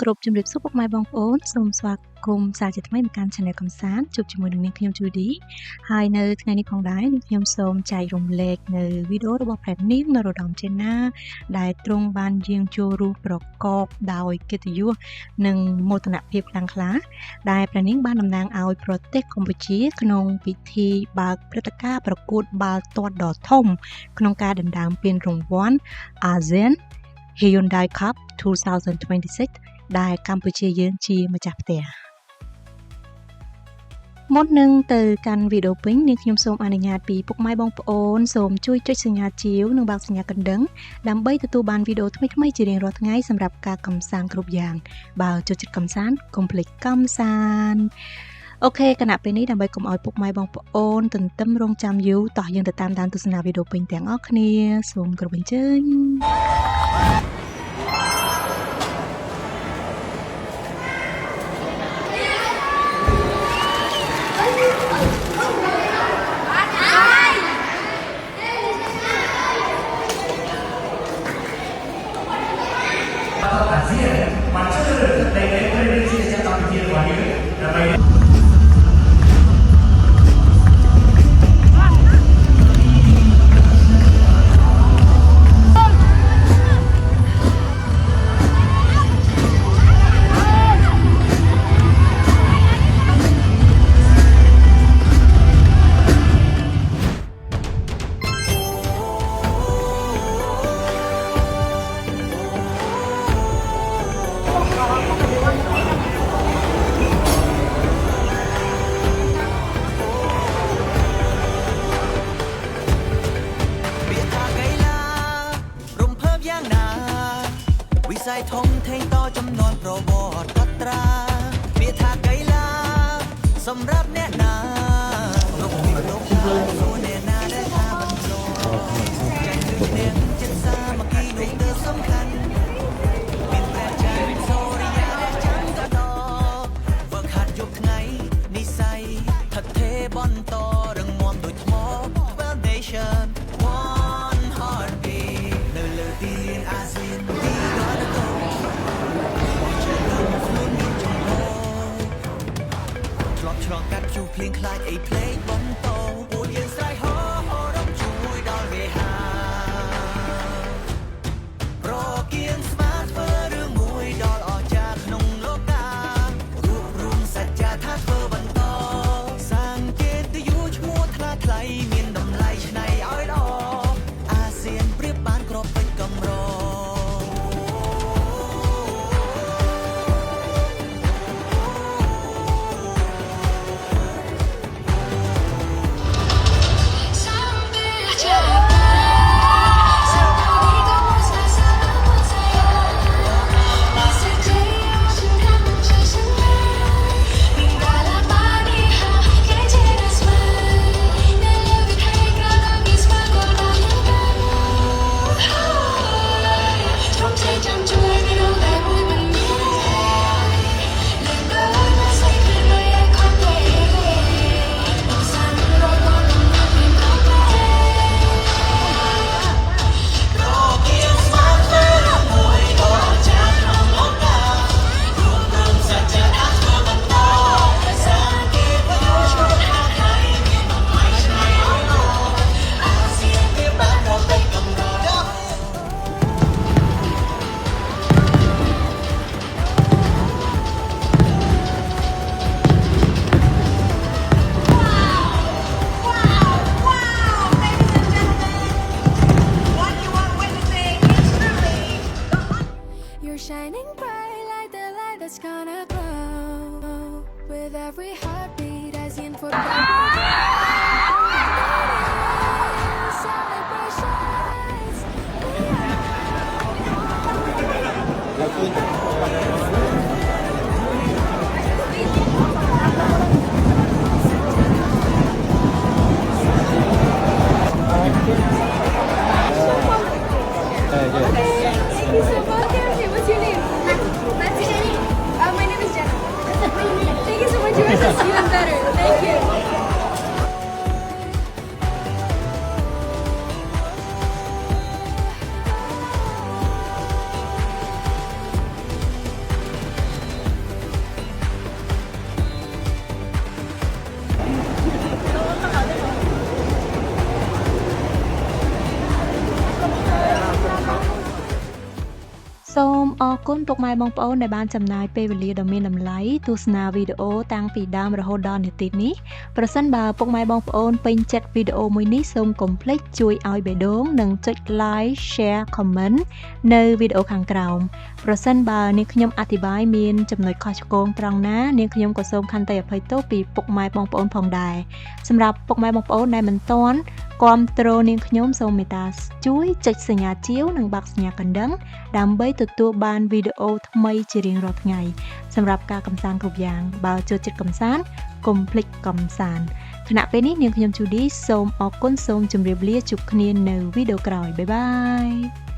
គោរពជំរាបសួរពុកម៉ែបងប្អូនសូមស្វាគមន៍សាជាថ្មីមកកាន់ Channel កំសាន្តជួបជាមួយនឹងនាងខ្ញុំ Judy ហើយនៅថ្ងៃនេះផងដែរនាងខ្ញុំសូមចែករំលែកនៅវីដេអូរបស់ព្រះនាងនរោត្តមចេណាដែលទ្រង់បានយាងចូលរួមប្រកបដោយកិត្តិយសនិងមោទនភាពខ្លាំងក្លាដែលព្រះនាងបានតំណាងឲ្យប្រទេសកម្ពុជាក្នុងពិធីបើកព្រឹត្តិការណ៍ប្រកួតបាល់ទាត់ដ៏ធំក្នុងការដណ្ដើមពានរង្វាន់ ASEAN Hyundai Cup 2026 ដែលកម្ពុជាយើងជាម្ចាស់ផ្ទះមុននឹងទៅកាន់វីដេអូពេញនាងខ្ញុំសូមអនុញ្ញាតពីពុកម៉ែបងប្អូនសូមជួយចុចសញ្ញាជាវនិងបើកសញ្ញាកណ្ដឹងដើម្បីទទួលបានវីដេអូថ្មីៗជារៀងរាល់ថ្ងៃសម្រាប់ការកម្សាន្តគ្រប់យ៉ាងបើចូលចិត្តកម្សាន្តកុំភ្លេចកម្សាន្តអូខេគណៈពេលនេះដើម្បីកុំឲ្យពុកម៉ែបងប្អូនទន្ទឹមរង់ចាំយូរតោះយើងទៅតាមដានទស្សនាវីដេអូពេញទាំងអស់គ្នាសូមគោរពអញ្ជើញใส่ทงเทงต่อจำนวนโปรโมทพัตราเบียทาไกลาสำหรับแน่นาลงมีลงทางโซเนนาได้ทาบันโลใจหนึ่งเด่นเจ็ดสามัคคีหนุ่มเติมสำคัญเป็นแต่ใจโซริยาได้จังก็ต่อเบิกหัดยุคไงนิสัยทัดเทบอลต่อเรื่องมอมโดยทมอ Well Nation One Heartbeat เนื้อเลือดตีนอาเซียนชลองกัดจูเพลงคลายไอเพลงบนโตปูเย็นสายหอรับช่วยดาวเฮฮาโปรเกียงสมาร์ทเฟอร์เรื่องมวยดอลออกจากนงโลการวบรวมสัจจะท่าเฟอร์บนโตสังเกตได้อยู่ชมัวทลาไคลเมียนดำไหลชนัยอ้อยดออาเซียนเปรียบปานกรอบเป็นกำรอShining bright like the light that's gonna glow with every heartbeat as in for What's your name? That's Jenny. My name is Jenna. Thank you so much. You guys are even better. Thank you. เ គុណពុកម៉ែបងប្អូនដែលបានចំណាយពេលវេលាដ៏មានតម្លៃទស្សនាវីដេអូតាំងពីដើមរហូតដល់នាទីនេះប្រសិនបើពុកម៉ែបងប្អូនពេញចិត្តវីដេអូមួយនេះសូមកុំភ្លេចជួយឲ្យបេះដូងនិងចុច like share comment នៅវីដេអូខាងក្រោមប្រសិនបើនាងខ្ញុំអធិប្បាយមានចំណុចខុសឆ្គងត្រង់ណានាងខ្ញុំក៏សូមខន្តីអភ័យទោសពីពុកម៉ែបងប្អូនផងដែរសម្រាប់ពុកម៉ែបងប្អូនដែលមិនទាន់គាំទ្រនាងខ្ញុំសូមមេត្តាជួយចុចសញ្ញាជាវនិងបាក់សញ្ញាកណ្ដឹងដើម្បីទទួលបានវីដេអូថ្មីជារៀងរាល់ថ្ងៃសម្រាប់ការកម្សាន្តគ្រប់យ៉ាងបើចូលចិត្តកម្សាន្តកុំភ្លេចកម្សាន្តខណៈពេលនេះនាងខ្ញុំ Judy សូមអរគុណសូមជម្រាបលាជួបគ្នានៅវីដេអូក្រោយបាយបាយ